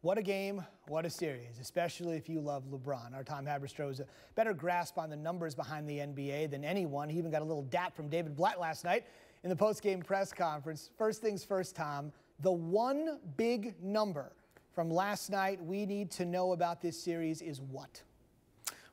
What a game, what a series, especially if you love LeBron. Our Tom Haberstroh has a better grasp on the numbers behind the NBA than anyone. He even got a little dap from David Blatt last night in the post-game press conference. First things first, Tom, the one big number from last night we need to know about this series is what?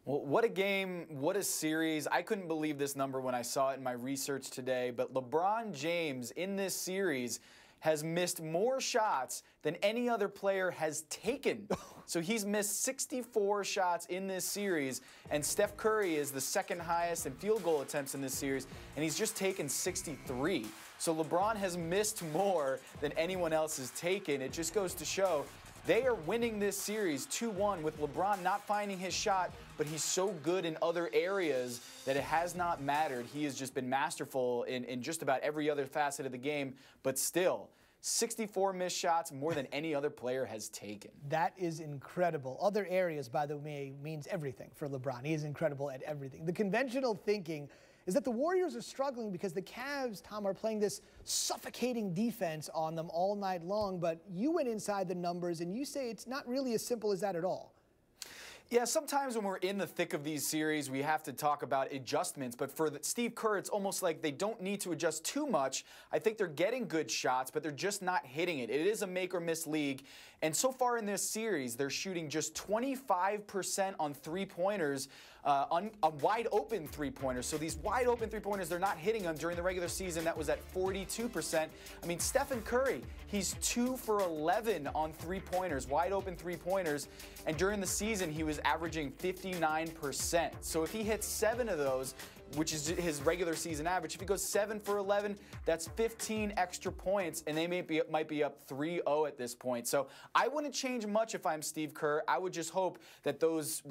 Well, what a game, what a series. I couldn't believe this number when I saw it in my research today, but LeBron James in this series has missed more shots than any other player has taken. So he's missed 64 shots in this series, and Steph Curry is the second highest in field goal attempts in this series, and he's just taken 63. So LeBron has missed more than anyone else has taken. It just goes to show they are winning this series 2-1 with LeBron not finding his shot, but he's so good in other areas that it has not mattered. He has just been masterful in just about every other facet of the game, but still, 64 missed shots, more than any other player has taken. That is incredible. Other areas, by the way, means everything for LeBron. He is incredible at everything. The conventional thinking is that the Warriors are struggling because the Cavs, Tom, are playing this suffocating defense on them all night long, but you went inside the numbers and you say it's not really as simple as that at all. Yeah, sometimes when we're in the thick of these series, we have to talk about adjustments. But for Steve Kerr, it's almost like they don't need to adjust too much. I think they're getting good shots, but they're just not hitting it. It is a make-or-miss league. And so far in this series, they're shooting just 25% on three-pointers, on wide-open three-pointers. So these wide-open three-pointers, they're not hitting them. During the regular season, that was at 42%. I mean, Stephen Curry, he's 2 for 11 on three-pointers, wide-open three-pointers. And during the season, he was averaging 59%. So if he hits 7 of those, which is his regular season average, if he goes 7 for 11, that's 15 extra points, and they might be up 3-0 at this point. So I wouldn't change much if I'm Steve Kerr. I would just hope that those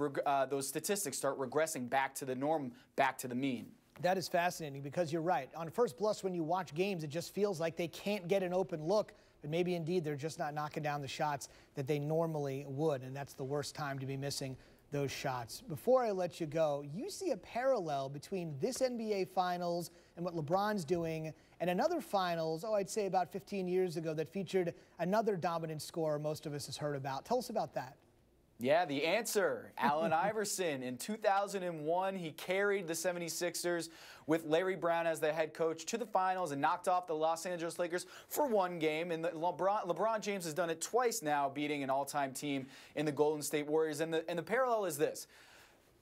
statistics start regressing back to the norm, back to the mean. That is fascinating because you're right. On first blush, when you watch games, it just feels like they can't get an open look. But maybe indeed they're just not knocking down the shots that they normally would, and that's the worst time to be missing those shots. Before I let you go, you see a parallel between this NBA Finals and what LeBron's doing and another Finals, I'd say about 15 years ago, that featured another dominant scorer most of us has heard about. Tell us about that. Yeah, the answer, Allen Iverson. In 2001, he carried the 76ers with Larry Brown as the head coach to the finals and knocked off the Los Angeles Lakers for one game. And LeBron James has done it twice now, beating an all-time team in the Golden State Warriors. And the parallel is this.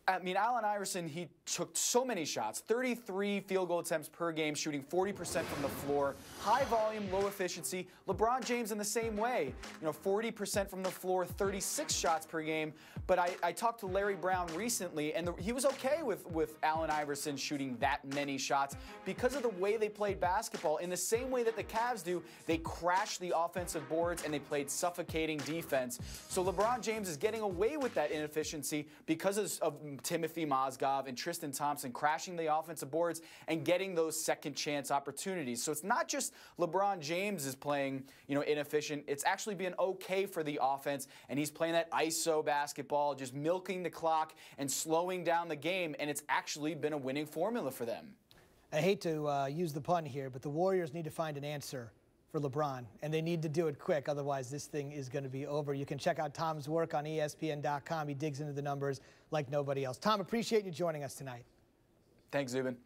I mean, Allen Iverson, he took so many shots, 33 field goal attempts per game, shooting 40% from the floor, high volume, low efficiency. LeBron James in the same way, 40% from the floor, 36 shots per game. But I talked to Larry Brown recently, and he was okay with Allen Iverson shooting that many shots because of the way they played basketball. In the same way that the Cavs do, they crashed the offensive boards and they played suffocating defense. So LeBron James is getting away with that inefficiency because of Timothy Mozgov and Tristan Thompson crashing the offensive boards and getting those second chance opportunities. So it's not just LeBron James is playing, inefficient. It's actually been okay for the offense, and he's playing that ISO basketball, just milking the clock and slowing down the game, and it's actually been a winning formula for them. I hate to use the pun here, but the Warriors need to find an answer for LeBron, and they need to do it quick, otherwise this thing is going to be over. You can check out Tom's work on ESPN.com. He digs into the numbers like nobody else. Tom, appreciate you joining us tonight. Thanks, Zubin.